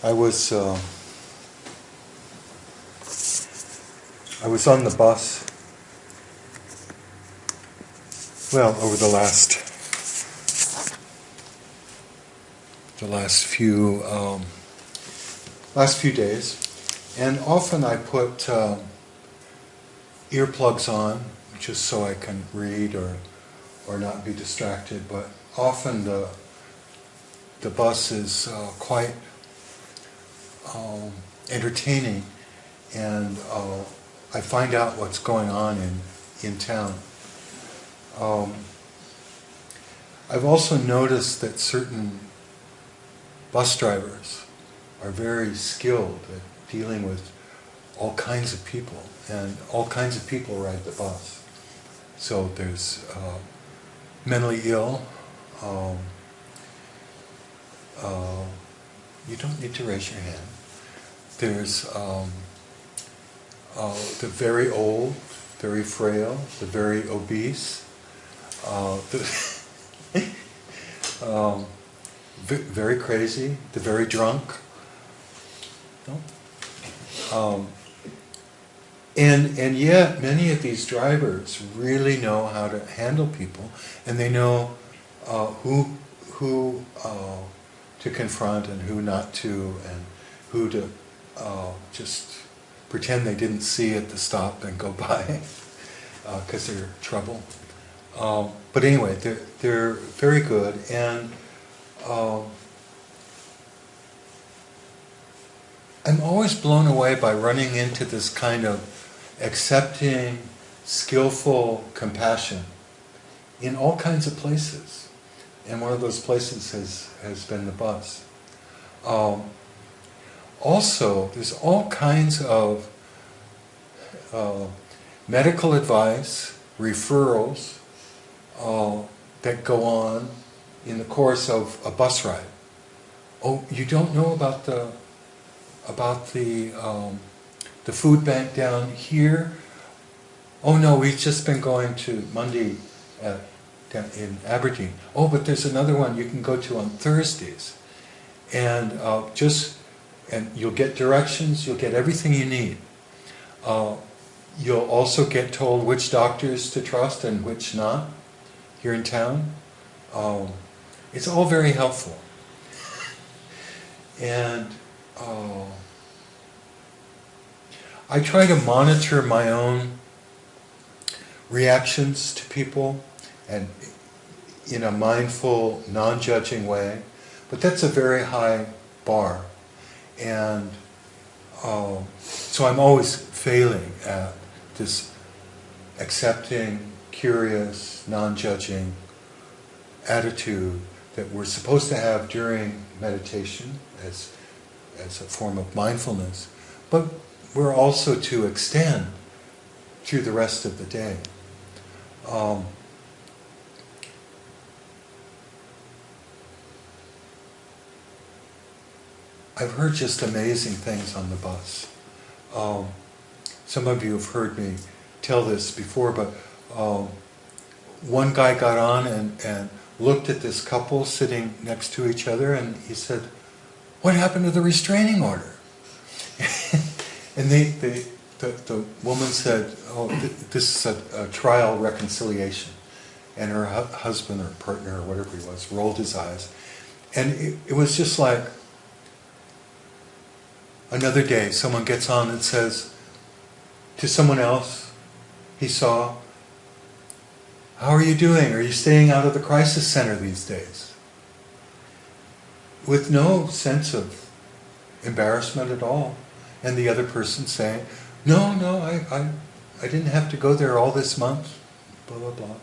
I was on the bus. Well, over the last few days, and often I put earplugs on just so I can read or not be distracted. But often the bus is quite entertaining, and I find out what's going on in town. I've also noticed that certain bus drivers are very skilled at dealing with all kinds of people, and all kinds of people ride the bus. So there's mentally ill. You don't need to raise your hand. There's the very old, very frail, the very obese, very crazy, the very drunk. No? And yet many of these drivers really know how to handle people, and they know who to confront and who not to, and who to just pretend they didn't see at the stop and go by because they're trouble. But anyway, they're very good, and I'm always blown away by running into this kind of accepting, skillful compassion in all kinds of places. And one of those places has been the bus. Also, there's all kinds of medical advice, referrals that go on in the course of a bus ride. Oh, you don't know about the food bank down here? Oh no, we've just been going to Monday in Aberdeen. Oh, but there's another one you can go to on Thursdays, and you'll get directions. You'll get everything you need. You'll also get told which doctors to trust and which not here in town. It's all very helpful, and I try to monitor my own reactions to people, and in a mindful, non-judging way, but that's a very high bar, and so I'm always failing at this accepting, curious, non-judging attitude that we're supposed to have during meditation as a form of mindfulness, but we're also to extend through the rest of the day. I've heard just amazing things on the bus. Some of you have heard me tell this before, but one guy got on and looked at this couple sitting next to each other, and he said, "What happened to the restraining order?" And the woman said, "Oh, this is a trial reconciliation." And her husband or partner or whatever he was rolled his eyes. And it was just like another day someone gets on and says to someone else he saw, "How are you doing? Are you staying out of the crisis center these days?" With no sense of embarrassment at all. And the other person saying, No, I didn't have to go there all this month, blah, blah, blah.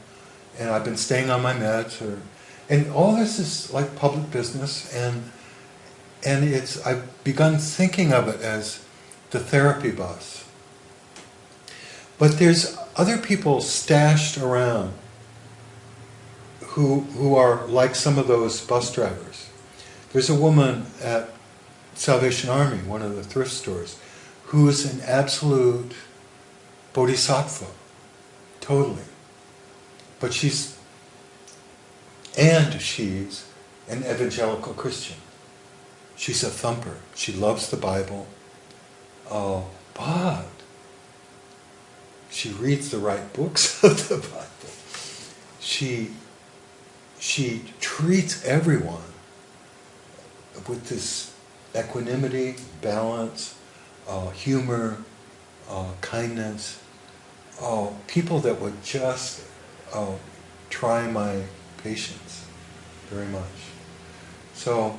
And I've been staying on my meds. And all this is like public business, and I've begun thinking of it as the therapy bus. But there's other people stashed around who are like some of those bus drivers. There's a woman at Salvation Army, one of the thrift stores, who is an absolute bodhisattva, totally. But she's an evangelical Christian. she's a thumper. She loves the Bible, but she reads the right books of the Bible. She treats everyone with this equanimity, balance, humor, kindness. People that would just try my patience very much. So,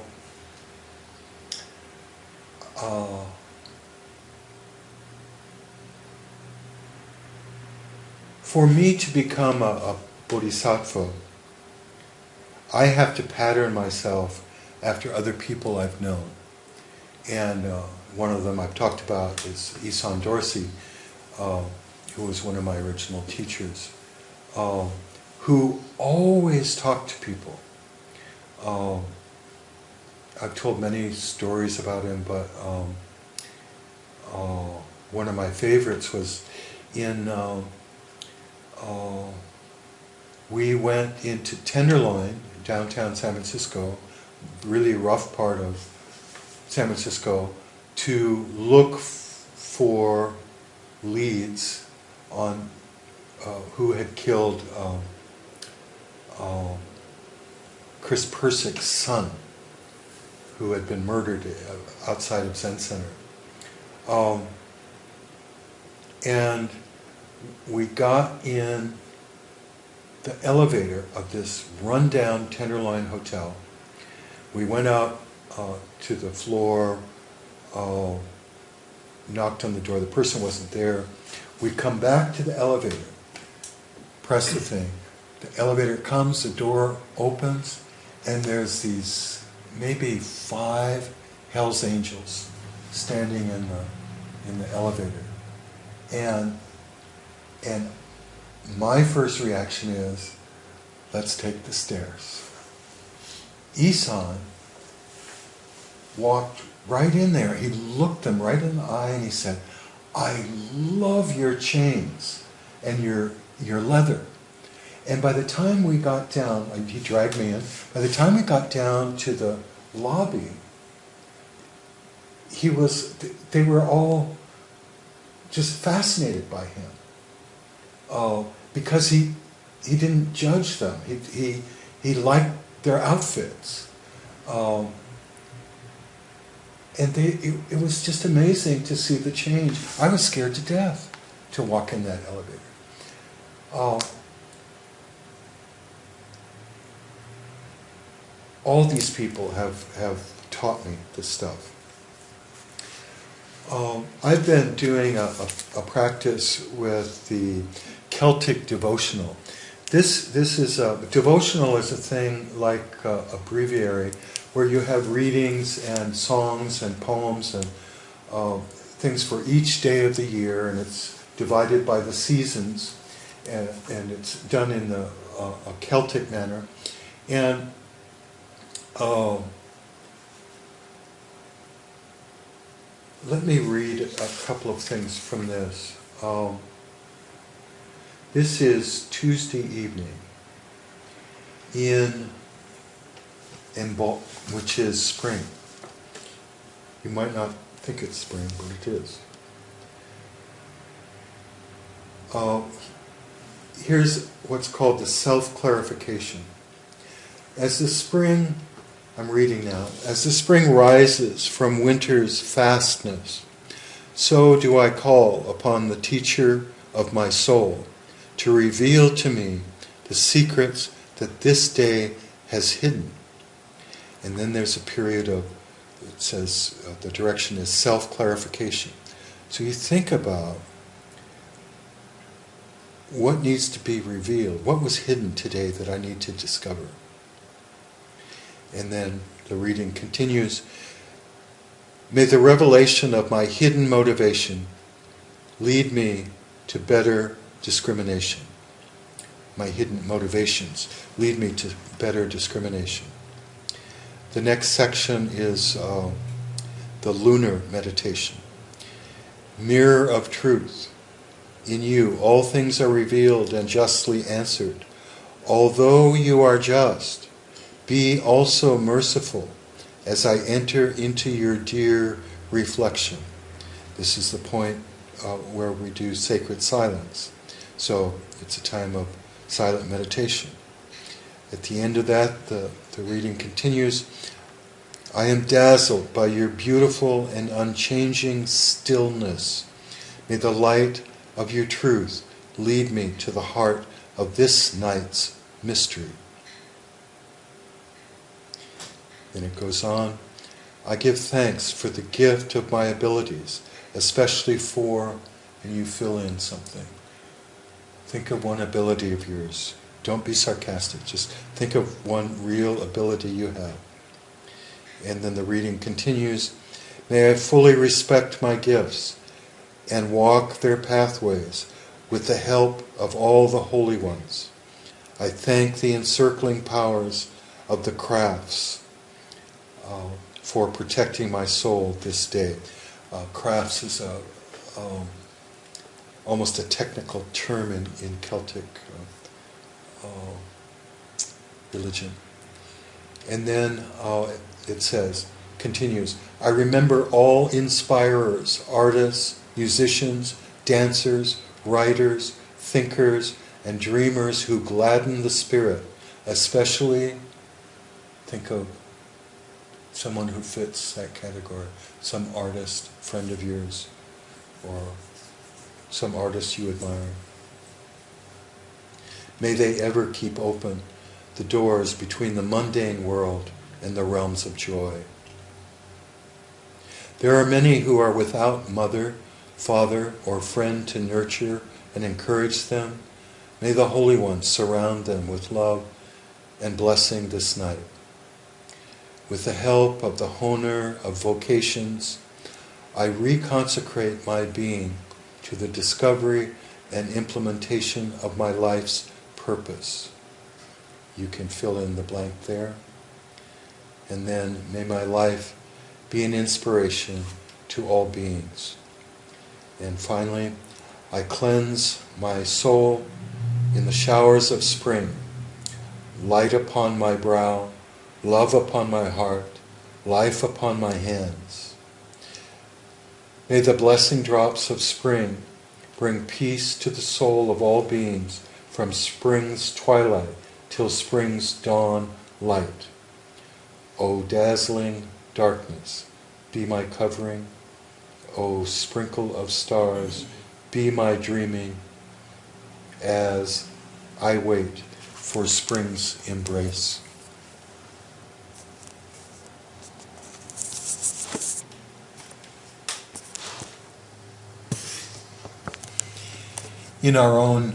for me to become a bodhisattva, I have to pattern myself after other people I've known. And one of them I've talked about is Isan Dorsey, who was one of my original teachers, who always talked to people. I've told many stories about him, but one of my favorites was we went into Tenderloin, downtown San Francisco, really rough part of San Francisco, to look for leads on who had killed Chris Persick's son, who had been murdered outside of Zen Center. And we got in the elevator of this rundown Tenderloin hotel. We went out to the floor, knocked on the door. The person wasn't there. We come back to the elevator, press the thing. The elevator comes, the door opens, and there's these maybe 5 Hell's Angels standing in the elevator. And my first reaction is, let's take the stairs. Isan walked right in there. He looked them right in the eye and he said, I love your chains and your leather. And by the time we got down, he dragged me in, by the time we got down to the lobby, they were all just fascinated by him. Because he didn't judge them. He liked their outfits. And it was just amazing to see the change. I was scared to death to walk in that elevator. All these people have taught me this stuff. I've been doing a practice with the Celtic devotional. This is devotional is a thing like a breviary where you have readings and songs and poems and things for each day of the year, and it's divided by the seasons, and it's done in a Celtic manner. And let me read a couple of things from this. This is Tuesday evening which is spring. You might not think it's spring, but it is. Here's what's called the self-clarification. As the spring, I'm reading now, as the spring rises from winter's fastness, so do I call upon the teacher of my soul to reveal to me the secrets that this day has hidden. And then there's a period of, it says, the direction is self-clarification. So you think about what needs to be revealed, what was hidden today that I need to discover. And then the reading continues, may the revelation of my hidden motivation lead me to better discrimination. My hidden motivations lead me to better discrimination. The next section is the lunar meditation. Mirror of truth. In you all things are revealed and justly answered. Although you are just, be also merciful, as I enter into your dear reflection. This is the point where we do sacred silence. So it's a time of silent meditation. At the end of that, the reading continues. I am dazzled by your beautiful and unchanging stillness. May the light of your truth lead me to the heart of this night's mystery. Then it goes on. I give thanks for the gift of my abilities, especially for, and you fill in something. Think of one ability of yours. Don't be sarcastic. Just think of one real ability you have. And then the reading continues. May I fully respect my gifts and walk their pathways with the help of all the holy ones. I thank the encircling powers of the crafts for protecting my soul this day. Crafts is almost a technical term in Celtic religion. And then it says, continues, I remember all inspirers, artists, musicians, dancers, writers, thinkers, and dreamers who gladden the spirit, especially, think of someone who fits that category, some artist, friend of yours, or some artist you admire. May they ever keep open the doors between the mundane world and the realms of joy. There are many who are without mother, father, or friend to nurture and encourage them. May the Holy Ones surround them with love and blessing this night. With the help of the Honor of Vocations, I reconsecrate my being to the discovery and implementation of my life's purpose. You can fill in the blank there. And then, may my life be an inspiration to all beings. And finally, I cleanse my soul in the showers of spring, light upon my brow, love upon my heart, life upon my hands. May the blessing drops of spring bring peace to the soul of all beings from spring's twilight till spring's dawn light. O dazzling darkness, be my covering. O sprinkle of stars, be my dreaming as I wait for spring's embrace. In our own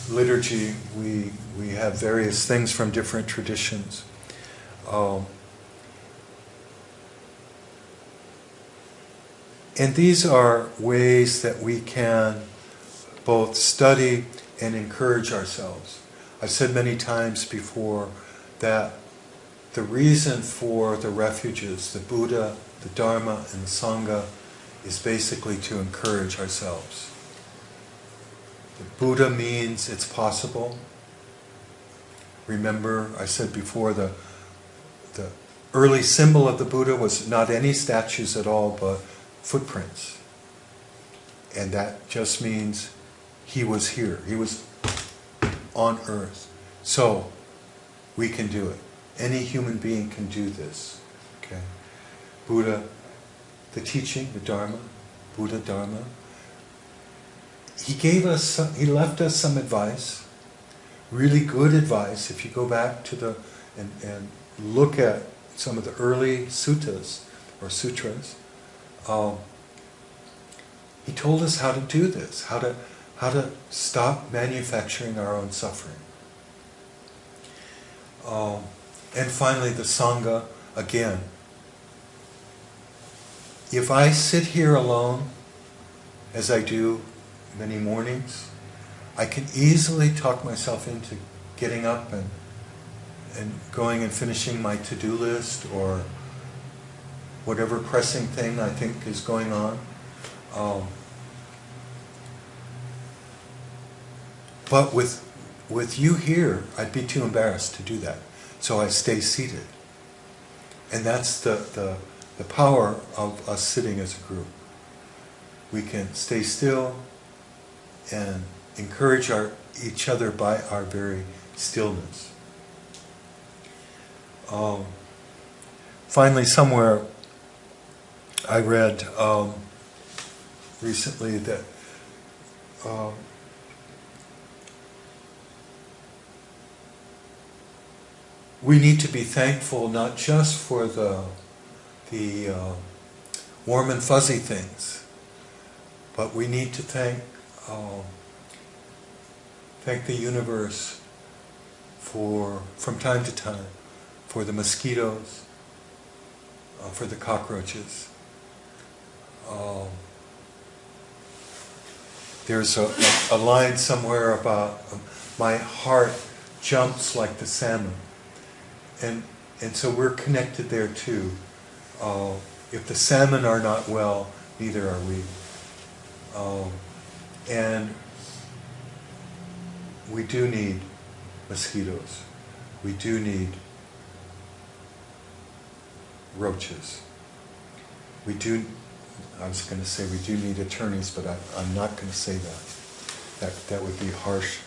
liturgy, we have various things from different traditions. And these are ways that we can both study and encourage ourselves. I've said many times before that the reason for the refuges, the Buddha, the Dharma, and the Sangha, is basically to encourage ourselves. The Buddha means it's possible. Remember, I said before, the early symbol of the Buddha was not any statues at all, but footprints. And that just means he was here. He was on earth. So, we can do it. Any human being can do this. Okay? Buddha, the teaching, the Dharma, Buddha Dharma, he left us some advice, really good advice. If you go back to and look at some of the early suttas or sutras, he told us how to do this, how to stop manufacturing our own suffering. And finally, the Sangha, again. If I sit here alone, as I do many mornings, I can easily talk myself into getting up and going and finishing my to-do list or whatever pressing thing I think is going on. But with you here, I'd be too embarrassed to do that. So I stay seated. And that's the power of us sitting as a group. We can stay still and encourage each other by our very stillness. Finally, somewhere I read recently that we need to be thankful not just for the warm and fuzzy things, but we need to thank the universe from time to time, for the mosquitoes, for the cockroaches. There's a line somewhere about my heart jumps like the salmon. And so we're connected there too. If the salmon are not well, neither are we. And we do need mosquitoes. We do need roaches. I was going to say we do need attorneys, but I'm not going to say that. That would be harsh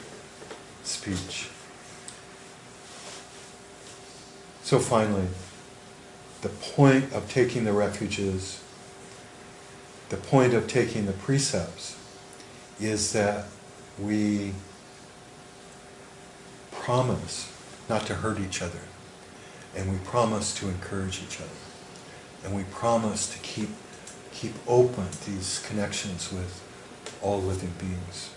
speech. So finally, the point of taking the refuges, the point of taking the precepts, is that we promise not to hurt each other, and we promise to encourage each other, and we promise to keep open these connections with all living beings.